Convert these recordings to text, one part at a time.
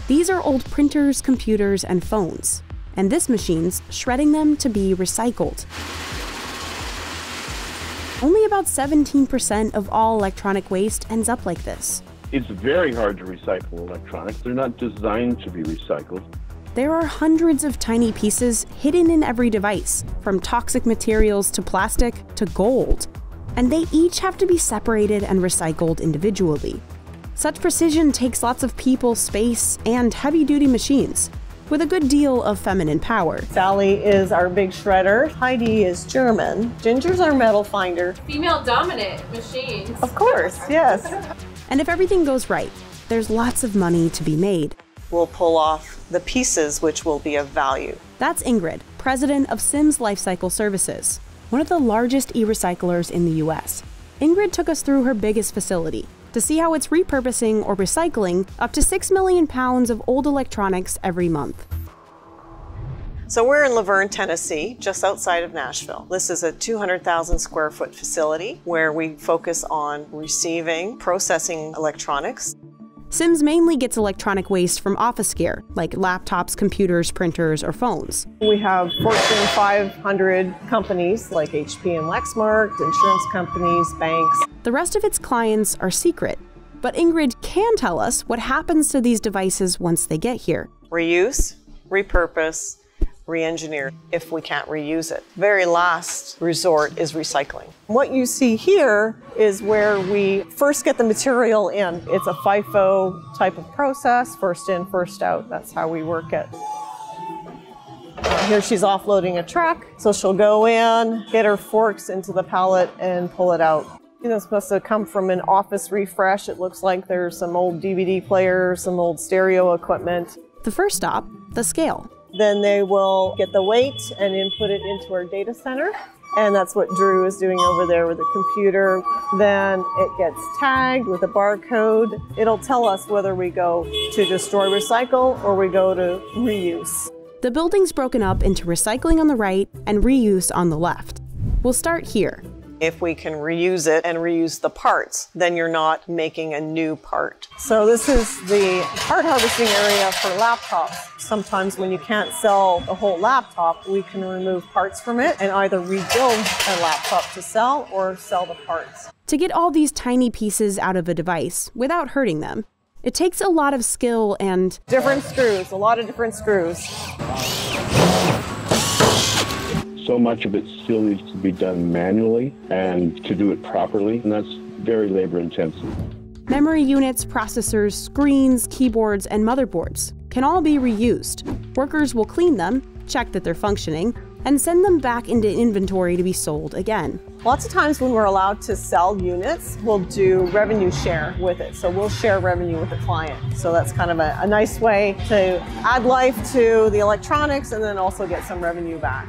These are old printers, computers, and phones, and this machine's shredding them to be recycled. Only about 17% of all electronic waste ends up like this. It's very hard to recycle electronics. They're not designed to be recycled. There are hundreds of tiny pieces hidden in every device, from toxic materials to plastic to gold. And they each have to be separated and recycled individually. Such precision takes lots of people, space, and heavy-duty machines, with a good deal of feminine power. Sally is our big shredder. Heidi is German. Ginger's our metal finder. Female-dominant machines. Of course, yes. And if everything goes right, there's lots of money to be made. We'll pull off the pieces which will be of value. That's Ingrid, president of Sims Lifecycle Services, one of the largest e-recyclers in the US. Ingrid took us through her biggest facility to see how it's repurposing or recycling up to 6 million pounds of old electronics every month. So we're in Laverne, Tennessee, just outside of Nashville. This is a 200,000 square foot facility where we focus on receiving, processing electronics. Sims mainly gets electronic waste from office gear, like laptops, computers, printers, or phones. We have Fortune 500 companies like HP and Lexmark, insurance companies, banks. The rest of its clients are secret, but Ingrid can tell us what happens to these devices once they get here. Reuse, repurpose, re-engineer if we can't reuse it. Very last resort is recycling. What you see here is where we first get the material in. It's a FIFO type of process, first in, first out. That's how we work it. Here she's offloading a truck, so she'll go in, get her forks into the pallet and pull it out. This must have come from an office refresh. It looks like there's some old DVD players, some old stereo equipment. The first stop, the scale. Then they will get the weight and input it into our data center. And that's what Drew is doing over there with the computer. Then it gets tagged with a barcode. It'll tell us whether we go to destroy, recycle, or we go to reuse. The building's broken up into recycling on the right and reuse on the left. We'll start here. If we can reuse it and reuse the parts, then you're not making a new part. So this is the part harvesting area for laptops. Sometimes when you can't sell the whole laptop, we can remove parts from it and either rebuild a laptop to sell or sell the parts. To get all these tiny pieces out of a device without hurting them, it takes a lot of skill and different screws, a lot of different screws. So much of it still needs to be done manually and to do it properly, and that's very labor intensive. Memory units, processors, screens, keyboards, and motherboards can all be reused. Workers will clean them, check that they're functioning, and send them back into inventory to be sold again. Lots of times when we're allowed to sell units, we'll do revenue share with it. So we'll share revenue with the client. So that's kind of a nice way to add life to the electronics and then also get some revenue back.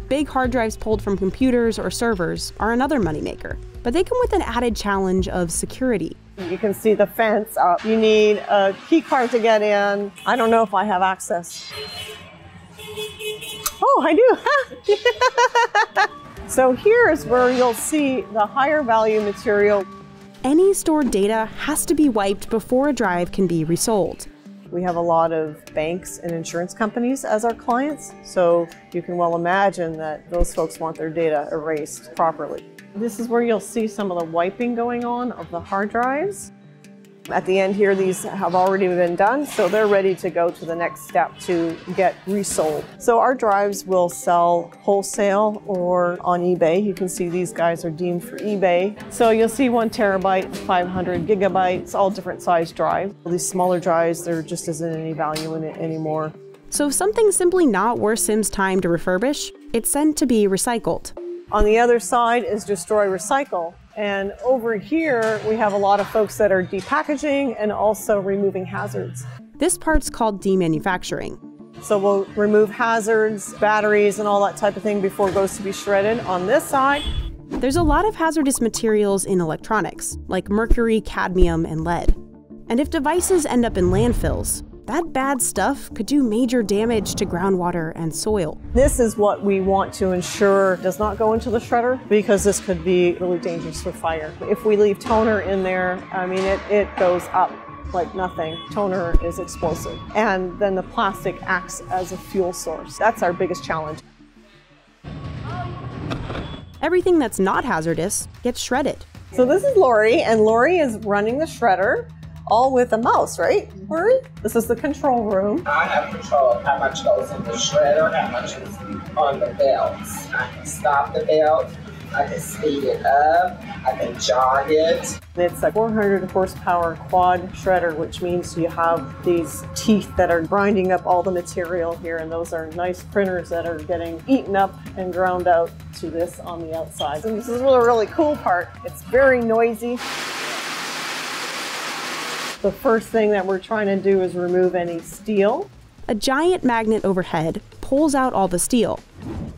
Big hard drives pulled from computers or servers are another moneymaker, but they come with an added challenge of security. You can see the fence up. You need a key card to get in. I don't know if I have access. Oh, I do. So here is where you'll see the higher value material. Any stored data has to be wiped before a drive can be resold. We have a lot of banks and insurance companies as our clients, so you can well imagine that those folks want their data erased properly. This is where you'll see some of the wiping going on of the hard drives. At the end here, these have already been done, so they're ready to go to the next step to get resold. So our drives will sell wholesale or on eBay. You can see these guys are deemed for eBay. So you'll see 1 terabyte, 500 gigabytes, all different size drives. These smaller drives, there just isn't any value in it anymore. So if something's simply not worth Sims' time to refurbish, it's sent to be recycled. On the other side is destroy, recycle. And over here, we have a lot of folks that are depackaging and also removing hazards. This part's called demanufacturing. So we'll remove hazards, batteries, and all that type of thing before it goes to be shredded. On this side, there's a lot of hazardous materials in electronics, like mercury, cadmium, and lead. And if devices end up in landfills, that bad stuff could do major damage to groundwater and soil. This is what we want to ensure does not go into the shredder because this could be really dangerous for fire. If we leave toner in there, I mean, it goes up. like nothing. Toner is explosive. And then the plastic acts as a fuel source. That's our biggest challenge. Everything that's not hazardous gets shredded. So this is Lori, and Lori is running the shredder, all with a mouse, right, Lori? This is the control room. I have control of how much goes in the shredder, how much is on the belts. I can stop the belt, I can speed it up, I can jog it. It's a 400 horsepower quad shredder, which means you have these teeth that are grinding up all the material here, and those are nice printers that are getting eaten up and ground out to this on the outside. And this is the really cool part. It's very noisy. The first thing that we're trying to do is remove any steel. A giant magnet overhead pulls out all the steel.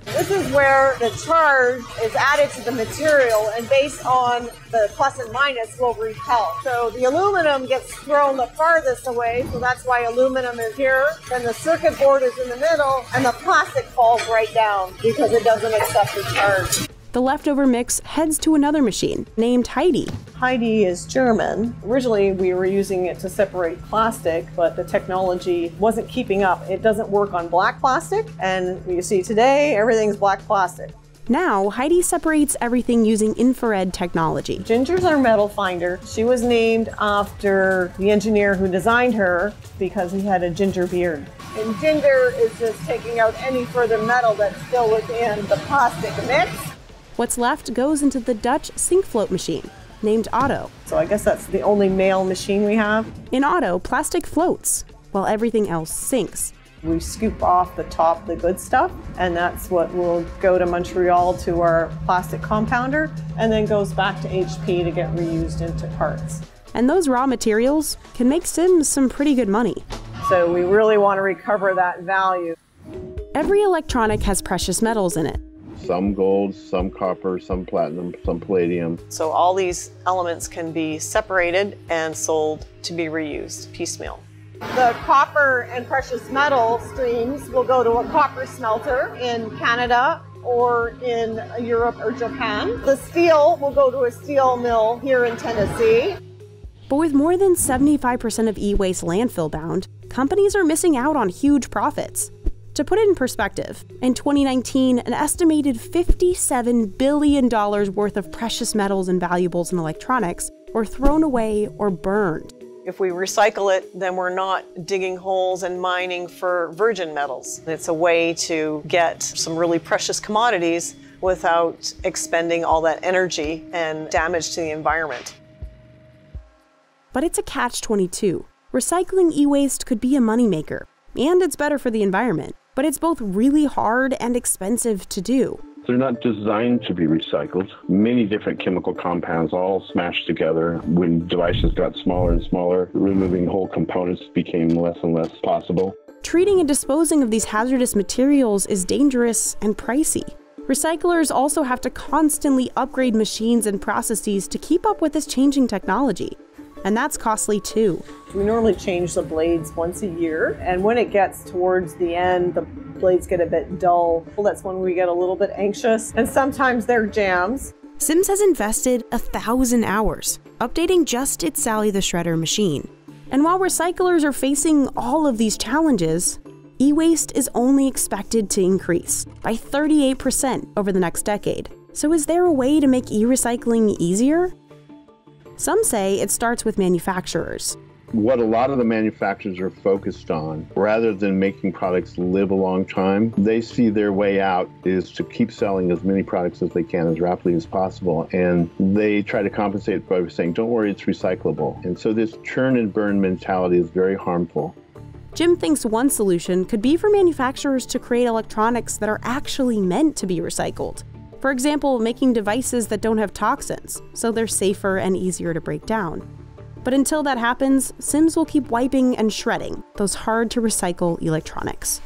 This is where the charge is added to the material, and based on the plus and minus will repel. So the aluminum gets thrown the farthest away, so that's why aluminum is here. Then the circuit board is in the middle, and the plastic falls right down because it doesn't accept the charge. The leftover mix heads to another machine named Heidi. Heidi is German. Originally, we were using it to separate plastic, but the technology wasn't keeping up. It doesn't work on black plastic, and you see today, everything's black plastic. Now, Heidi separates everything using infrared technology. Ginger's our metal finder. She was named after the engineer who designed her because he had a ginger beard. And Ginger is just taking out any further metal that's still within the plastic mix. What's left goes into the Dutch sink float machine, named Otto. So I guess that's the only male machine we have. In Otto, plastic floats, while everything else sinks. We scoop off the top, the good stuff, and that's what will go to Montreal to our plastic compounder, and then goes back to HP to get reused into parts. And those raw materials can make Sims some pretty good money. So we really want to recover that value. Every electronic has precious metals in it. Some gold, some copper, some platinum, some palladium. So all these elements can be separated and sold to be reused piecemeal. The copper and precious metal streams will go to a copper smelter in Canada or in Europe or Japan. The steel will go to a steel mill here in Tennessee. But with more than 75% of e-waste landfill bound, companies are missing out on huge profits. To put it in perspective, in 2019, an estimated $57 billion worth of precious metals and valuables in electronics were thrown away or burned. If we recycle it, then we're not digging holes and mining for virgin metals. It's a way to get some really precious commodities without expending all that energy and damage to the environment. But it's a catch-22. Recycling e-waste could be a moneymaker, and it's better for the environment. But it's both really hard and expensive to do. They're not designed to be recycled. Many different chemical compounds all smashed together. When devices got smaller and smaller, removing whole components became less and less possible. Treating and disposing of these hazardous materials is dangerous and pricey. Recyclers also have to constantly upgrade machines and processes to keep up with this changing technology. And that's costly too. We normally change the blades once a year, and when it gets towards the end, the blades get a bit dull. That's when we get a little bit anxious, and sometimes they're jams. Sims has invested 1,000 hours updating just its Sally the Shredder machine. And while recyclers are facing all of these challenges, e-waste is only expected to increase by 38% over the next decade. So is there a way to make e-recycling easier? Some say it starts with manufacturers. What a lot of the manufacturers are focused on, rather than making products live a long time, they see their way out is to keep selling as many products as they can as rapidly as possible. And they try to compensate by saying, don't worry, it's recyclable. And so this churn and burn mentality is very harmful. Jim thinks one solution could be for manufacturers to create electronics that are actually meant to be recycled. For example, making devices that don't have toxins, so they're safer and easier to break down. But until that happens, Sims will keep wiping and shredding those hard-to-recycle electronics.